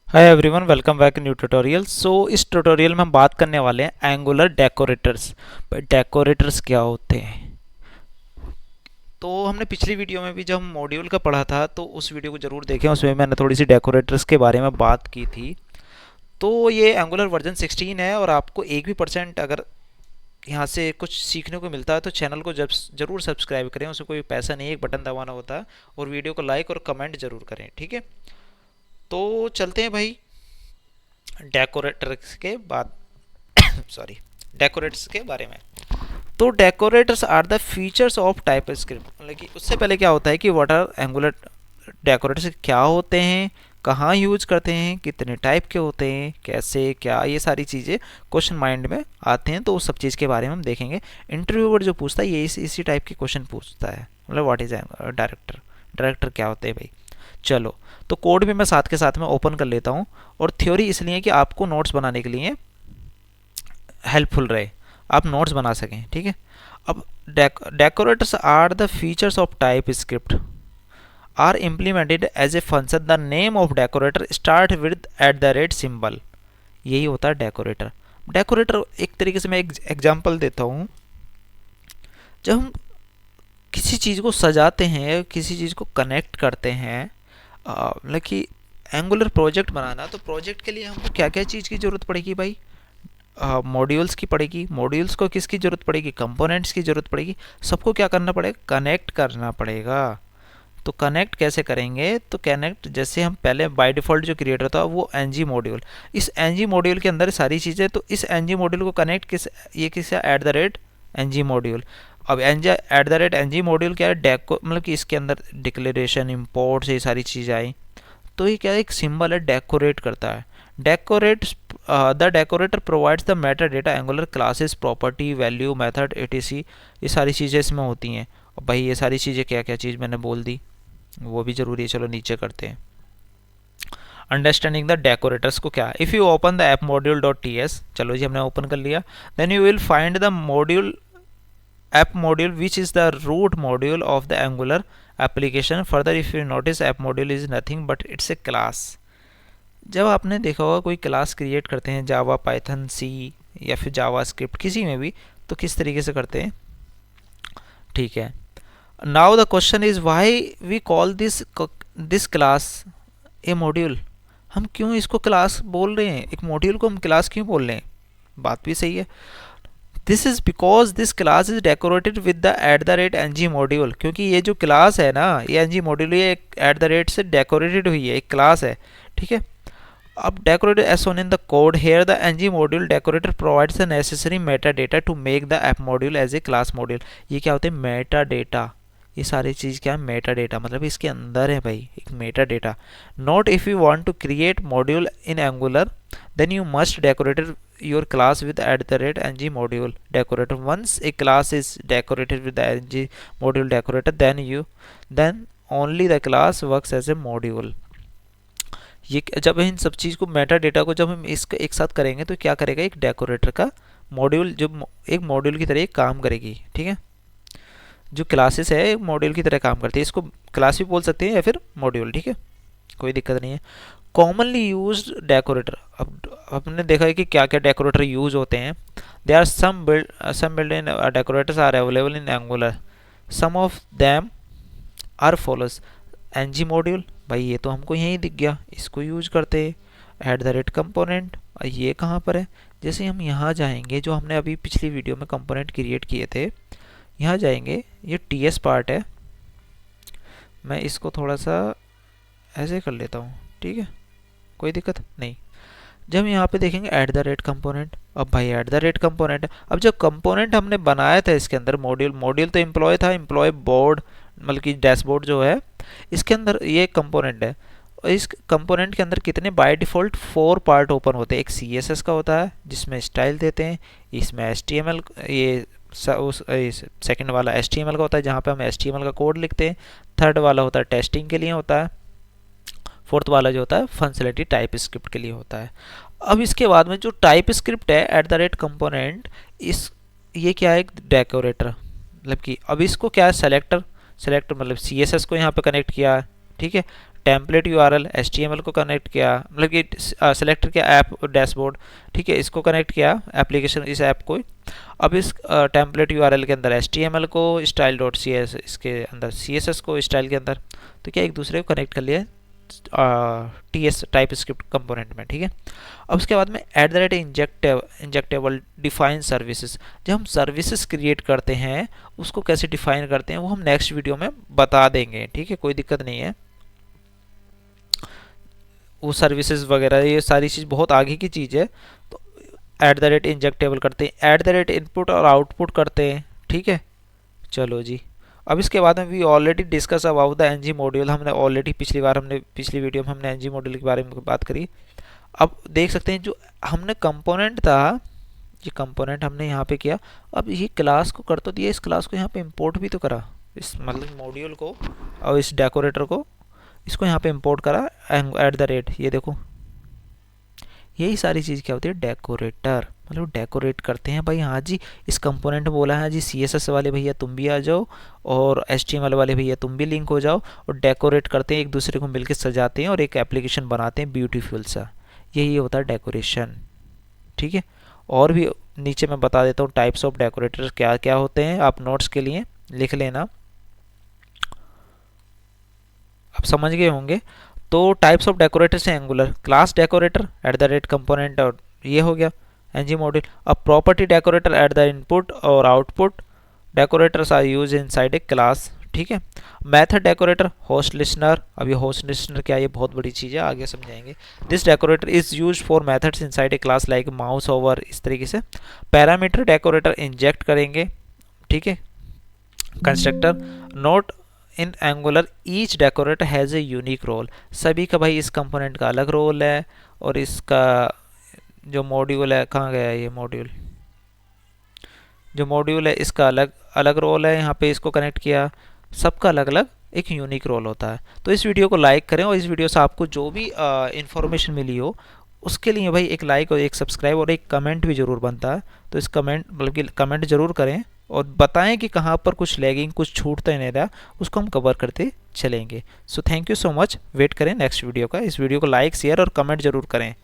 Hi everyone, welcome back new tutorial. इस tutorial में हम बात करने वाले हैं एंगुलर डेकोरेटर्स। डेकोरेटर्स क्या होते हैं? तो हमने पिछली वीडियो में भी जब हम मॉड्यूल का पढ़ा था तो उस वीडियो को ज़रूर देखें, उसमें मैंने थोड़ी सी डेकोरेटर्स के बारे में बात की थी। तो ये एंगुलर वर्जन 16 है और आपको एक भी परसेंट अगर यहाँ से कुछ सीखने को मिलता है तो चैनल को जब ज़रूर सब्सक्राइब करें। उसमें कोई पैसा नहीं है, एक बटन दबाना होता है। और वीडियो को लाइक और कमेंट ज़रूर करें, ठीक है? तो चलते हैं भाई डेकोरेटर्स के बाद सॉरी डेकोरेटर्स के बारे में। तो decorators are the features of TypeScript, मतलब कि उससे पहले क्या होता है कि व्हाट आर एंगुलर डेकोरेटर्स, क्या होते हैं, कहाँ यूज करते हैं, कितने टाइप के होते हैं, कैसे क्या, ये सारी चीज़ें क्वेश्चन माइंड में आते हैं। तो उस सब चीज़ के बारे में हम देखेंगे। इंटरव्यूअर जो पूछता है ये इसी टाइप के क्वेश्चन पूछता है, मतलब व्हाट इज डायरेक्टर, डायरेक्टर क्या होते हैं भाई। चलो, तो कोड भी मैं साथ के साथ में ओपन कर लेता हूँ। और थ्योरी इसलिए कि आपको नोट्स बनाने के लिए हेल्पफुल रहे, आप नोट्स बना सकें, ठीक है? अब decorators are the features of TypeScript are implemented as a function. The name of decorator start with @ symbol. यही होता है डेकोरेटर। डेकोरेटर एक तरीके से मैं एक एग्जाम्पल देता हूँ। जब हम किसी चीज़ को सजाते हैं, किसी चीज़ को कनेक्ट करते हैं, मतलब कि एंगुलर प्रोजेक्ट बनाना, तो प्रोजेक्ट के लिए हमको क्या क्या चीज़ की ज़रूरत पड़ेगी भाई? मॉड्यूल्स की पड़ेगी। मॉड्यूल्स को किसकी ज़रूरत पड़ेगी? कंपोनेंट्स की ज़रूरत पड़ेगी। सबको क्या करना पड़ेगा? कनेक्ट करना पड़ेगा। तो कनेक्ट कैसे करेंगे? तो कनेक्ट जैसे हम पहले बाय डिफ़ॉल्ट जो क्रिएट होता है वो एनजी मॉड्यूल, इस एनजी मॉड्यूल के अंदर सारी चीज़ें। तो इस एनजी मॉड्यूल को कनेक्ट ये किस @ एनजी मॉड्यूल। अब @ एनजी मॉड्यूल क्या है? डेको, मतलब कि इसके अंदर डिक्लेरेशन, इम्पोर्ट्स, ये सारी चीज़ें आई। तो ये क्या है? एक सिंबल है, डेकोरेट करता है। Decorate the decorator provides the meta data, Angular classes, property, value, method, ETC, ये सारी चीज़ें इसमें होती हैं। और भाई ये सारी चीज़ें क्या क्या चीज़ मैंने बोल दी, वो भी ज़रूरी है। चलो नीचे करते हैं। अंडरस्टैंडिंग द डेकोरेटर्स को क्या, if you open the app module dot T S, चलो जी हमने ओपन कर लिया। Then you will find the module app module which is the root module of the angular application. Further, if you notice, app module is nothing but it's a class. जब आपने देखा होगा कोई क्लास क्रिएट करते हैं जावा, Python, सी या फिर जावा script, किसी में भी, तो किस तरीके से करते हैं, ठीक है? Now the question is why we call this class a module. हम क्यों इसको क्लास बोल रहे हैं? एक मॉड्यूल को हम क्लास क्यों बोल रहे हैं? बात भी सही है। This is because this class is decorated with the @ng module, क्योंकि ये जो क्लास है ना, ये ng मॉड्यूल, ये @ से डेकोरेटेड हुई है, एक क्लास है, ठीक है? अब decorated as shown in the code here the ng module decorator provides the necessary meta data to make the app module as a class module. ये क्या होते हैं? Meta data. ये सारी चीज़ क्या है? मेटा डेटा, मतलब इसके अंदर है भाई एक meta data. Not if you want to create module in Angular then you must decorate your class with @ng module decorator. Once a class is decorated with the ng module decorator, then only the class works as a module. ये जब इन सब चीज़ को, Meta data को जब हम इसका एक साथ करेंगे तो क्या करेगा? एक डेकोरेटर का मॉड्यूल जो एक मॉड्यूल की तरह काम करेगी, ठीक है? जो क्लासेस है एक मॉड्यूल की तरह काम करती है। इसको क्लास भी बोल सकते हैं या फिर मॉड्यूल, ठीक है? कोई दिक्कत नहीं है। कॉमनली यूज डेकोरेटर, अब हमने देखा है कि क्या क्या डेकोरेटर यूज होते हैं। They are some built in decorators are available in Angular. Some of them are follows. NG module, भाई ये तो हमको यहीं दिख गया, इसको यूज करते हैं। @ कंपोनेंट, ये कहाँ पर है? जैसे हम यहाँ जाएंगे, जो हमने अभी पिछली वीडियो में कंपोनेंट क्रिएट किए थे, यहाँ जाएंगे, ये टीएस पार्ट है। मैं इसको थोड़ा सा ऐसे कर लेता हूँ, ठीक है? कोई दिक्कत नहीं। जब यहाँ पे देखेंगे @कंपोनेंट, अब भाई @कंपोनेंट है। अब जो कंपोनेंट हमने बनाया था इसके अंदर, मॉड्यूल तो एम्प्लॉय था, एम्प्लॉय बोर्ड, मतलब कि डैशबोर्ड जो है, इसके अंदर ये कंपोनेंट है। और इस कंपोनेंट के अंदर कितने, बाय डिफ़ॉल्ट 4 पार्ट ओपन होते हैं। एक CSS का होता है जिसमें स्टाइल देते हैं, इसमें HTML, ये सेकंड वाला HTML का होता है जहाँ पे हम HTML का कोड लिखते हैं। थर्ड वाला होता है टेस्टिंग के लिए होता है। फोर्थ वाला जो होता है फंक्शनलिटी टाइप स्क्रिप्ट के लिए होता है। अब इसके बाद में जो टाइप स्क्रिप्ट है @कंपोनेंट, इस ये क्या है? एक डेकोरेटर, मतलब कि अब इसको क्या है? सेलेक्टर मतलब CSS को यहाँ पे कनेक्ट किया है, ठीक है? टेम्पलेट यूआरएल HTML को कनेक्ट किया, मतलब कि सेलेक्ट किया ऐप डैशबोर्ड, ठीक है, इसको कनेक्ट किया एप्लीकेशन इस ऐप को। अब इस टेम्पलेट यूआरएल के अंदर HTML को, style.cs इसके अंदर CSS को स्टाइल के अंदर, तो क्या एक दूसरे को कनेक्ट कर लिया TS टाइप स्क्रिप्ट कंपोनेंट में, ठीक है। अब उसके बाद में इंजेक्टेबल डिफाइन सर्विसेज, जब हम सर्विसेज क्रिएट करते हैं उसको कैसे डिफाइन करते हैं वो हम नेक्स्ट वीडियो में बता देंगे, ठीक है, कोई दिक्कत नहीं है। वो सर्विसेज वगैरह ये सारी चीज़ बहुत आगे की चीज़ है। तो इंजेक्टेबल करते हैं, इनपुट और आउटपुट करते हैं, ठीक है। चलो जी, अब इसके बाद में we already discuss about the NG module, हमने ऑलरेडी पिछली वीडियो में हमने एनजी मॉड्यूल के बारे में बात करी। अब देख सकते हैं जो हमने कंपोनेंट था, ये कंपोनेंट हमने यहाँ पे किया, अब ये क्लास को कर तो दिया, इस क्लास को यहाँ पे इंपोर्ट भी तो करा, इस मतलब मॉड्यूल को और इस डेकोरेटर को, इसको यहाँ पे इंपोर्ट करा ये देखो, यही सारी चीज़ क्या होती है, डेकोरेटर, मतलब डेकोरेट करते हैं भाई। हाँ जी, इस कंपोनेंट बोला है जी CSS वाले भैया तुम भी आ जाओ और HTML वाले भैया तुम भी लिंक हो जाओ, और डेकोरेट करते हैं, एक दूसरे को मिलकर सजाते हैं और एक एप्लीकेशन बनाते हैं ब्यूटीफुल सा, यही होता है डेकोरेशन, ठीक है। और भी नीचे मैं बता देता हूँ टाइप्स ऑफ डेकोरेटर क्या क्या होते हैं, आप नोट्स के लिए लिख लेना, आप समझ गए होंगे। तो टाइप्स ऑफ डेकोरेटर से एंगुलर क्लास डेकोरेटर कंपोनेंट, और ये हो गया एनजी मॉड्यूल। अब property decorator at the input और output decorators are use inside a class, ठीक है। मेथड डेकोरेटर होस्ट लिसनर, अब ये होस्ट लिसनर क्या है, ये बहुत बड़ी चीज़ है, आगे समझाएंगे। This decorator is use for methods inside a class like mouse over, इस तरीके से। पैरामीटर डेकोरेटर इंजेक्ट करेंगे, ठीक है। Constructor note in Angular each decorator has a unique role, सभी का भाई इस कंपोनेंट का अलग रोल है, और इसका जो मॉड्यूल है, कहाँ गया ये मॉड्यूल, जो मॉड्यूल है इसका अलग अलग रोल है, यहाँ पे इसको कनेक्ट किया, सबका अलग अलग एक यूनिक रोल होता है। तो इस वीडियो को लाइक करें, और इस वीडियो से आपको जो भी इंफॉर्मेशन मिली हो उसके लिए भाई एक लाइक और एक सब्सक्राइब और एक कमेंट भी ज़रूर बनता है, तो इस कमेंट बल्कि कमेंट ज़रूर करें और बताएं कि कहाँ पर कुछ लैगिंग कुछ छूटता नहीं रहा, उसको हम कवर करते चलेंगे। So thank you so much, wait करें नेक्स्ट वीडियो का। इस वीडियो को लाइक शेयर और कमेंट ज़रूर करें।